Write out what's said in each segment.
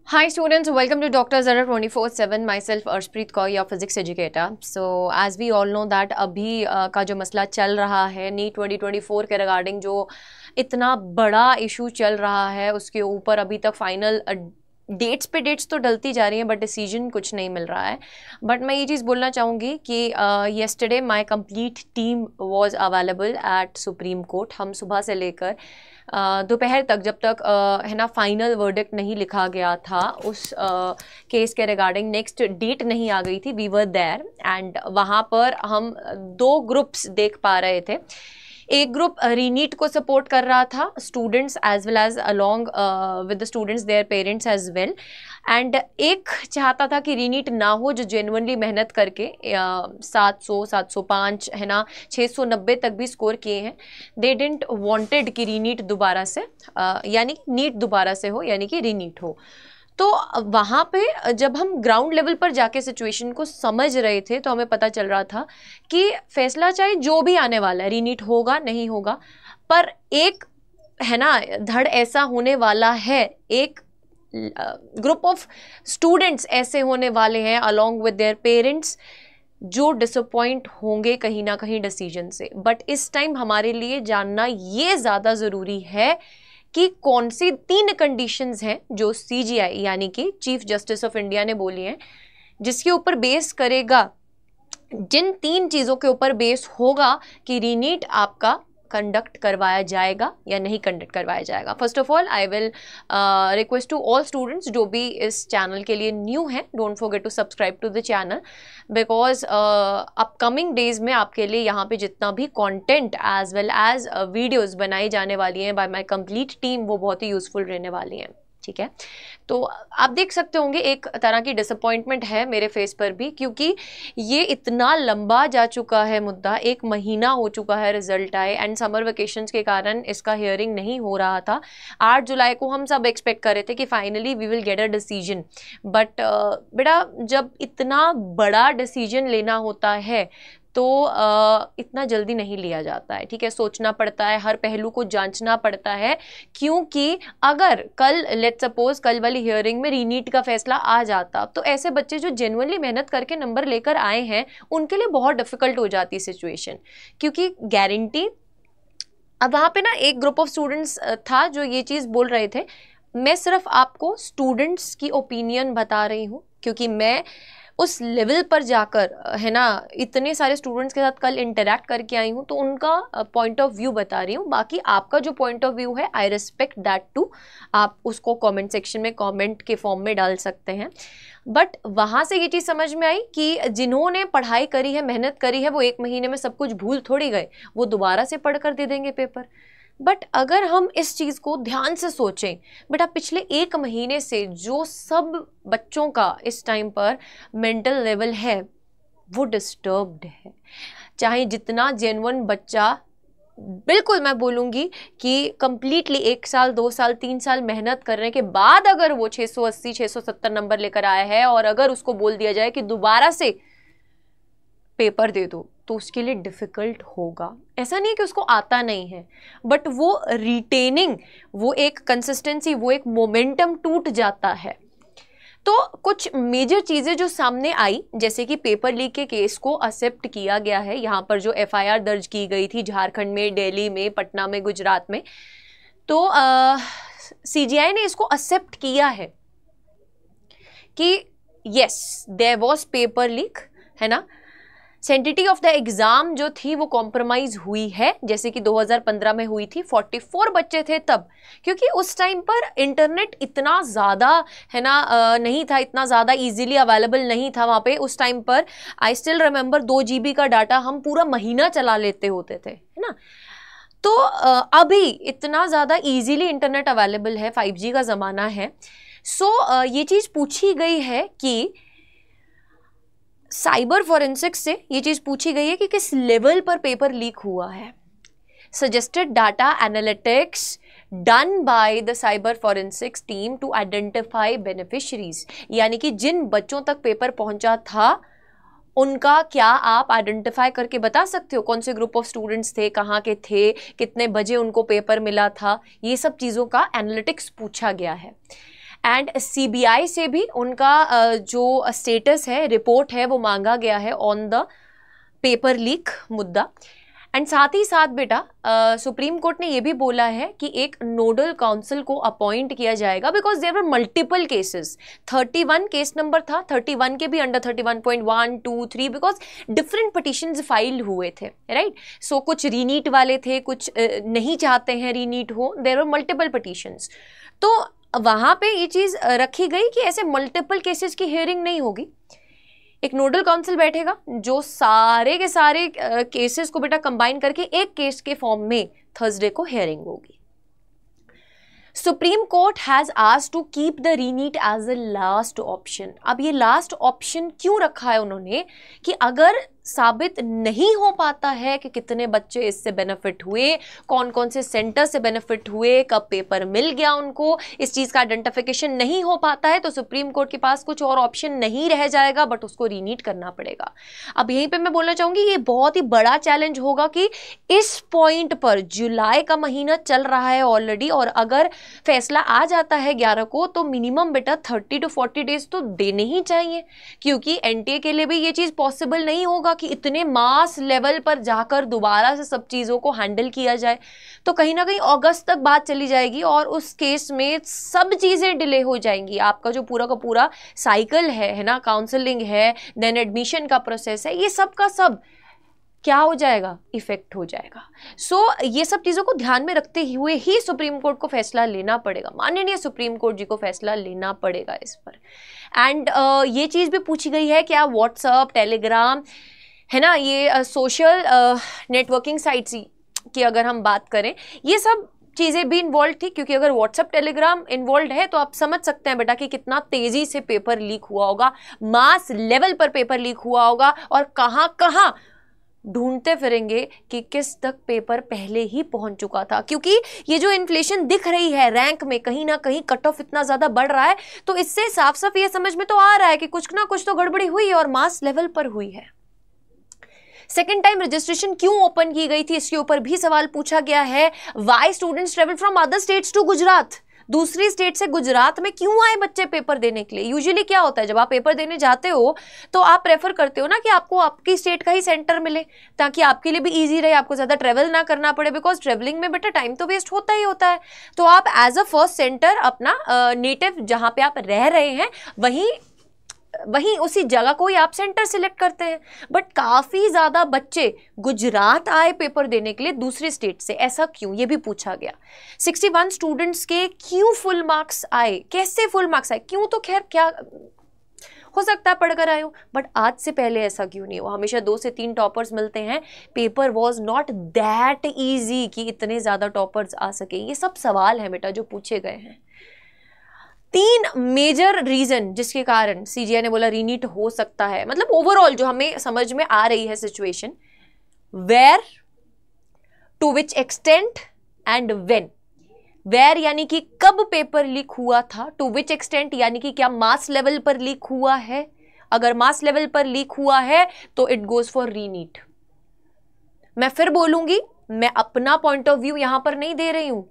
Hi students, welcome to Dr. Zara 24/7. Myself Arshpreet Kaur, your physics educator. So as we all know that अभी का जो मसला चल रहा है नीट 2024 के रिगार्डिंग जो इतना बड़ा इशू चल रहा है उसके ऊपर अभी तक फाइनल डेट्स पे डेट्स तो डलती जा रही हैं बट डिसीजन कुछ नहीं मिल रहा है. बट मैं ये चीज़ बोलना चाहूँगी कि yesterday my complete team was available at supreme court. हम सुबह से लेकर दोपहर तक जब तक है ना फाइनल वर्डिक्ट नहीं लिखा गया था उस केस के रिगार्डिंग नेक्स्ट डेट नहीं आ गई थी. वी वर देयर एंड वहाँ पर हम दो ग्रुप्स देख पा रहे थे. एक ग्रुप रीनीट को सपोर्ट कर रहा था, students as well as along with the students their parents as well. And एक चाहता था कि रीनीट ना हो जो जेन्युइनली मेहनत करके 700 705 है ना 690 तक भी स्कोर किए हैं. दे डिडंट वांटेड कि रीनीट दोबारा से यानी नीट दोबारा से हो यानी कि रीनीट हो. तो वहाँ पे जब हम ग्राउंड लेवल पर जाके सिचुएशन को समझ रहे थे तो हमें पता चल रहा था कि फैसला चाहे जो भी आने वाला है, रीनीट होगा नहीं होगा, पर एक है ना धड़ ऐसा होने वाला है, एक ग्रुप ऑफ स्टूडेंट्स ऐसे होने वाले हैं अलॉन्ग विद देयर पेरेंट्स जो डिसअपॉइंट होंगे कहीं ना कहीं डिसीजन से. बट इस टाइम हमारे लिए जानना ये ज़्यादा ज़रूरी है कि कौन सी 3 कंडीशंस हैं जो सीजीआई यानी कि चीफ जस्टिस ऑफ इंडिया ने बोली हैं, जिसके ऊपर बेस करेगा, जिन 3 चीज़ों के ऊपर बेस होगा कि रीनीट आपका कंडक्ट करवाया जाएगा या नहीं कंडक्ट करवाया जाएगा. First of all I will request to all students जो भी इस चैनल के लिए न्यू हैं, don't forget to subscribe to the channel because upcoming days में आपके लिए यहाँ पे जितना भी content as well as videos बनाई जाने वाली हैं बाय माय कंप्लीट टीम वो बहुत ही यूजफुल रहने वाली हैं. ठीक है, तो आप देख सकते होंगे एक तरह की डिसअपॉइंटमेंट है मेरे फेस पर भी, क्योंकि ये इतना लंबा जा चुका है मुद्दा. 1 महीना हो चुका है रिजल्ट आए एंड समर वेकेशंस के कारण इसका हियरिंग नहीं हो रहा था. 8 जुलाई को हम सब एक्सपेक्ट कर रहे थे कि finally we will get a decision. But बेटा जब इतना बड़ा डिसीजन लेना होता है तो इतना जल्दी नहीं लिया जाता है. ठीक है, सोचना पड़ता है, हर पहलू को जांचना पड़ता है, क्योंकि अगर कल लेट्स सपोज कल वाली हियरिंग में रीनीट का फैसला आ जाता तो ऐसे बच्चे जो जेन्युइनली मेहनत करके नंबर लेकर आए हैं उनके लिए बहुत डिफिकल्ट हो जाती सिचुएशन. क्योंकि गारंटी अब वहाँ पे ना एक ग्रुप ऑफ स्टूडेंट्स था जो ये चीज़ बोल रहे थे. मैं सिर्फ आपको स्टूडेंट्स की ओपिनियन बता रही हूँ क्योंकि मैं उस लेवल पर जाकर है ना इतने सारे स्टूडेंट्स के साथ कल इंटरेक्ट करके आई हूँ तो उनका पॉइंट ऑफ व्यू बता रही हूँ. बाकी आपका जो पॉइंट ऑफ व्यू है आई रिस्पेक्ट दैट टू, आप उसको कमेंट सेक्शन में कमेंट के फॉर्म में डाल सकते हैं. बट वहाँ से ये चीज़ समझ में आई कि जिन्होंने पढ़ाई करी है, मेहनत करी है, वो 1 महीने में सब कुछ भूल थोड़ी गए, वो दोबारा से पढ़ कर दे देंगे पेपर. बट अगर हम इस चीज़ को ध्यान से सोचें, बेटा पिछले 1 महीने से जो सब बच्चों का इस टाइम पर मेंटल लेवल है वो डिस्टर्ब्ड है. चाहे जितना जेन्युइन बच्चा, बिल्कुल मैं बोलूँगी कि कंप्लीटली 1 साल 2 साल 3 साल मेहनत करने के बाद अगर वो 680 670 नंबर लेकर आया है और अगर उसको बोल दिया जाए कि दोबारा से पेपर दे दो तो उसके लिए डिफ़िकल्ट होगा. ऐसा नहीं है कि उसको आता नहीं है, बट वो रिटेनिंग, वो एक कंसिस्टेंसी, वो एक मोमेंटम टूट जाता है. तो कुछ मेजर चीज़ें जो सामने आई, जैसे कि पेपर लीक के केस को एक्सेप्ट किया गया है. यहाँ पर जो एफआईआर दर्ज की गई थी झारखंड में, दिल्ली में, पटना में, गुजरात में, तो सीजीआई ने इसको एक्सेप्ट किया है कि yes there was paper leak, है ना. सेंटिटी ऑफ द एग्ज़ाम जो थी वो कॉम्प्रोमाइज़ हुई है, जैसे कि 2015 में हुई थी. 44 बच्चे थे तब, क्योंकि उस टाइम पर इंटरनेट इतना ज़्यादा है ना नहीं था, इतना ज़्यादा इजीली अवेलेबल नहीं था वहाँ पे. उस टाइम पर आई स्टिल रिमेंबर 2 GB का डाटा हम पूरा महीना चला लेते होते थे, है ना. तो अभी इतना ज़्यादा ईजीली इंटरनेट अवेलेबल है, 5G का ज़माना है. सो ये चीज़ पूछी गई है कि साइबर फॉरेंसिक्स से ये चीज़ पूछी गई है कि किस लेवल पर पेपर लीक हुआ है. Suggested data analytics done by the cyber forensics team to identify beneficiaries, यानी कि जिन बच्चों तक पेपर पहुंचा था उनका क्या आप आइडेंटिफाई करके बता सकते हो, कौन से ग्रुप ऑफ स्टूडेंट्स थे, कहाँ के थे, कितने बजे उनको पेपर मिला था. ये सब चीज़ों का एनालिटिक्स पूछा गया है. एंड सीबीआई से भी उनका जो स्टेटस है, रिपोर्ट है, वो मांगा गया है ऑन द पेपर लीक मुद्दा। एंड साथ ही साथ बेटा सुप्रीम कोर्ट ने ये भी बोला है कि एक नोडल काउंसिल को अपॉइंट किया जाएगा, because there were multiple cases. 31 case number था, 31 के भी under 31.1, 2, 3, because different petitions file हुए थे, राइट। सो कुछ रीनीट वाले थे, कुछ नहीं चाहते हैं रीनीट हो, देयर वर मल्टीपल पिटिशंस। तो वहां पे ये चीज रखी गई कि ऐसे मल्टीपल केसेस की हियरिंग नहीं होगी, एक नोडल काउंसिल बैठेगा जो सारे के सारे केसेस को बेटा कंबाइन करके एक केस के फॉर्म में थर्सडे को हियरिंग होगी। Supreme court has asked to keep the reNEET as a last option. अब ये लास्ट ऑप्शन क्यों रखा है उन्होंने, कि अगर साबित नहीं हो पाता है कि कितने बच्चे इससे बेनिफिट हुए, कौन कौन से सेंटर से बेनिफिट हुए, कब पेपर मिल गया उनको, इस चीज़ का आइडेंटिफिकेशन नहीं हो पाता है, तो सुप्रीम कोर्ट के पास कुछ और ऑप्शन नहीं रह जाएगा, बट उसको रीनीट करना पड़ेगा। अब यहीं पे मैं बोलना चाहूँगी ये बहुत ही बड़ा चैलेंज होगा कि इस पॉइंट पर जुलाई का महीना चल रहा है ऑलरेडी, और अगर फैसला आ जाता है 11 को, तो मिनिमम बेटा 30 to 40 डेज तो देने ही चाहिए, क्योंकि एनटीए के लिए भी ये चीज़ पॉसिबल नहीं होगा कि इतने मास लेवल पर जाकर दोबारा से सब चीज़ों को हैंडल किया जाए। तो कहीं ना कहीं अगस्त तक बात चली जाएगी और उस केस में सब चीज़ें डिले हो जाएंगी। आपका जो पूरा का पूरा साइकिल है ना, काउंसलिंग है, देन एडमिशन का प्रोसेस है, ये सब का सब क्या हो जाएगा, इफेक्ट हो जाएगा। सो ये सब चीज़ों को ध्यान में रखते हुए ही सुप्रीम कोर्ट को फैसला लेना पड़ेगा, माननीय सुप्रीम कोर्ट जी को फैसला लेना पड़ेगा इस पर। एंड ये चीज़ भी पूछी गई है क्या व्हाट्सअप, टेलीग्राम है ना, ये सोशल नेटवर्किंग साइट्स की अगर हम बात करें, ये सब चीज़ें भी इन्वॉल्व थी, क्योंकि अगर व्हाट्सअप टेलीग्राम इन्वॉल्व है तो आप समझ सकते हैं बेटा कि कितना तेज़ी से पेपर लीक हुआ होगा, मास लेवल पर पेपर लीक हुआ होगा, और कहाँ कहाँ ढूंढते फिरेंगे कि किस तक पेपर पहले ही पहुंच चुका था। क्योंकि ये जो इन्फ्लेशन दिख रही है रैंक में, कहीं ना कहीं कट ऑफ इतना ज़्यादा बढ़ रहा है, तो इससे साफ साफ ये समझ में तो आ रहा है कि कुछ ना कुछ तो गड़बड़ी हुई है और मास लेवल पर हुई है। सेकेंड टाइम रजिस्ट्रेशन क्यों ओपन की गई थी, इसके ऊपर भी सवाल पूछा गया है। Why students travel from other states to Gujarat, दूसरी स्टेट से गुजरात में क्यों आए बच्चे पेपर देने के लिए। यूजुअली क्या होता है, जब आप पेपर देने जाते हो तो आप प्रेफर करते हो ना कि आपको आपकी स्टेट का ही सेंटर मिले, ताकि आपके लिए भी इजी रहे, आपको ज़्यादा ट्रेवल ना करना पड़े, बिकॉज ट्रेवलिंग में बेटा टाइम तो वेस्ट होता ही होता है। तो आप एज अ फर्स्ट सेंटर अपना नेटिव जहाँ पे आप रह रहे हैं वहीं उसी जगह को ही आप सेंटर सिलेक्ट करते हैं। बट काफ़ी ज़्यादा बच्चे गुजरात आए पेपर देने के लिए दूसरे स्टेट से, ऐसा क्यों, ये भी पूछा गया। 61 स्टूडेंट्स के क्यों फुल मार्क्स आए, कैसे फुल मार्क्स आए, क्यों तो खैर क्या हो सकता है पढ़कर आए हो, बट आज से पहले ऐसा क्यों नहीं हुआ। हमेशा 2 से 3 टॉपर्स मिलते हैं, paper was not that easy कि इतने ज़्यादा टॉपर्स आ सके। ये सब सवाल हैं बेटा जो पूछे गए हैं। 3 मेजर रीजन जिसके कारण सीजीआई ने बोला रीनीट हो सकता है, मतलब ओवरऑल जो हमें समझ में आ रही है situation, where, to which extent and when. Where यानी कि कब पेपर लीक हुआ था, टू विच एक्सटेंट यानी कि क्या मास लेवल पर लीक हुआ है। अगर मास लेवल पर लीक हुआ है तो इट गोज फॉर रीनीट। मैं फिर बोलूंगी, मैं अपना पॉइंट ऑफ व्यू यहां पर नहीं दे रही हूं,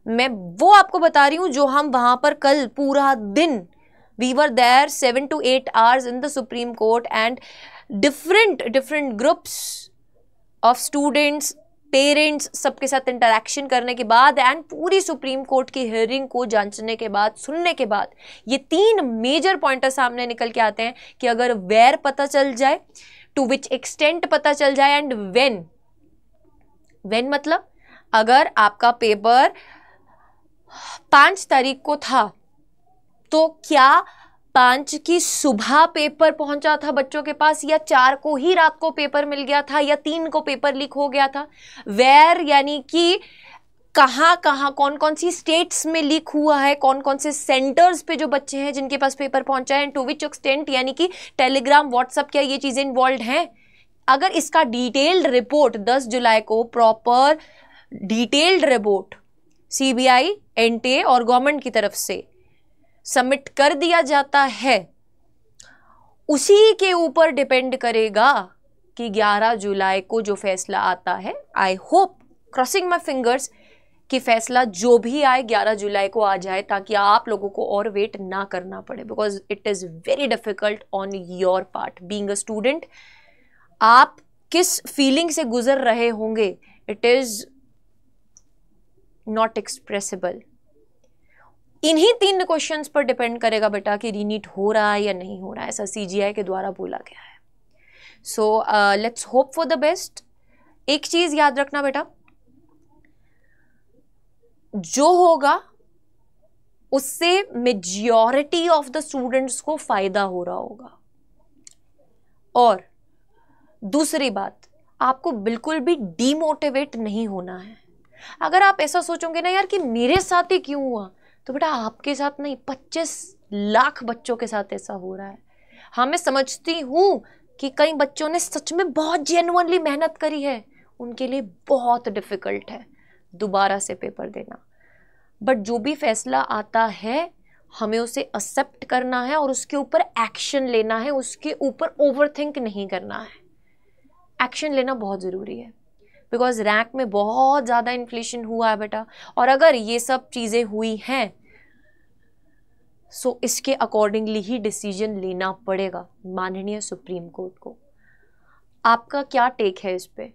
मैं वो आपको बता रही हूं जो हम वहां पर कल पूरा दिन we were there 7 to 8 hours in the supreme court, and different groups of students, parents, सबके साथ इंटरेक्शन करने के बाद एंड पूरी सुप्रीम कोर्ट की हियरिंग को जांचने के बाद, सुनने के बाद, ये 3 मेजर पॉइंटर सामने निकल के आते हैं कि अगर वेयर पता चल जाए, टू विच एक्सटेंट पता चल जाए, एंड व्हेन मतलब अगर आपका पेपर 5 तारीख को था तो क्या 5 की सुबह पेपर पहुंचा था बच्चों के पास, या 4 को ही रात को पेपर मिल गया था, या 3 को पेपर लीक हो गया था। वेयर यानी कि कहाँ कहाँ, कौन कौन सी स्टेट्स में लीक हुआ है, कौन कौन से सेंटर्स पे जो बच्चे हैं जिनके पास पेपर पहुंचा है, टू विच एक्सटेंट यानी कि टेलीग्राम, व्हाट्सएप, क्या ये चीज़ें इन्वॉल्व हैं। अगर इसका डिटेल्ड रिपोर्ट 10 जुलाई को proper detailed report CBI, NTA और गवर्नमेंट की तरफ से सबमिट कर दिया जाता है, उसी के ऊपर डिपेंड करेगा कि 11 जुलाई को जो फैसला आता है, I hope, crossing my fingers, कि फैसला जो भी आए 11 जुलाई को आ जाए, ताकि आप लोगों को और वेट ना करना पड़े, because it is very difficult on your part being a student. आप किस फीलिंग से गुजर रहे होंगे, इट इज नॉट एक्सप्रेसिबल। इन्हीं 3 क्वेश्चंस पर डिपेंड करेगा बेटा कि रीनीट हो रहा है या नहीं हो रहा है, ऐसा CGI के द्वारा बोला गया है। So let's hope for the best. एक चीज याद रखना बेटा, जो होगा उससे मेजॉरिटी ऑफ द स्टूडेंट्स को फायदा हो रहा होगा। और दूसरी बात, आपको बिल्कुल भी डीमोटिवेट नहीं होना है। अगर आप ऐसा सोचोगे ना यार कि मेरे साथ ही क्यों हुआ, तो बेटा आपके साथ नहीं, 25 लाख बच्चों के साथ ऐसा हो रहा है। हाँ, मैं समझती हूं कि कई बच्चों ने सच में बहुत जेन्युइनली मेहनत करी है, उनके लिए बहुत डिफिकल्ट है दोबारा से पेपर देना। बट जो भी फैसला आता है हमें उसे एक्सेप्ट करना है और उसके ऊपर एक्शन लेना है, उसके ऊपर ओवरथिंक नहीं करना है। एक्शन लेना बहुत ज़रूरी है, बिकॉज रैंक में बहुत ज़्यादा इन्फ्लेशन हुआ है बेटा, और अगर ये सब चीज़ें हुई हैं सो इसके अकॉर्डिंगली ही डिसीजन लेना पड़ेगा माननीय सुप्रीम कोर्ट को। आपका क्या टेक है इस पे?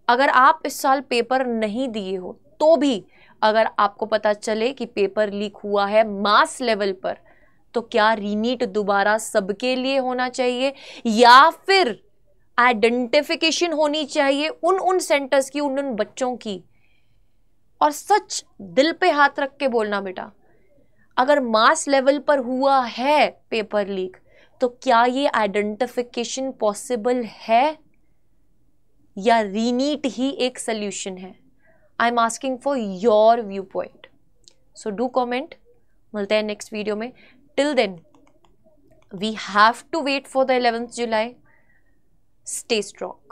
अगर आप इस साल पेपर नहीं दिए हो तो भी अगर आपको पता चले कि पेपर लीक हुआ है मास लेवल पर, तो क्या रीनीट दोबारा सबके लिए होना चाहिए, या फिर आइडेंटिफिकेशन होनी चाहिए उन सेंटर्स की, उन बच्चों की? और सच दिल पे हाथ रख के बोलना बेटा, अगर मास लेवल पर हुआ है पेपर लीक, तो क्या ये आइडेंटिफिकेशन पॉसिबल है या रीनीट ही एक सोल्यूशन है? I am asking for your viewpoint, so do comment. मिलते हैं नेक्स्ट वीडियो में। Till then we have to wait for the 11th July. Stay strong.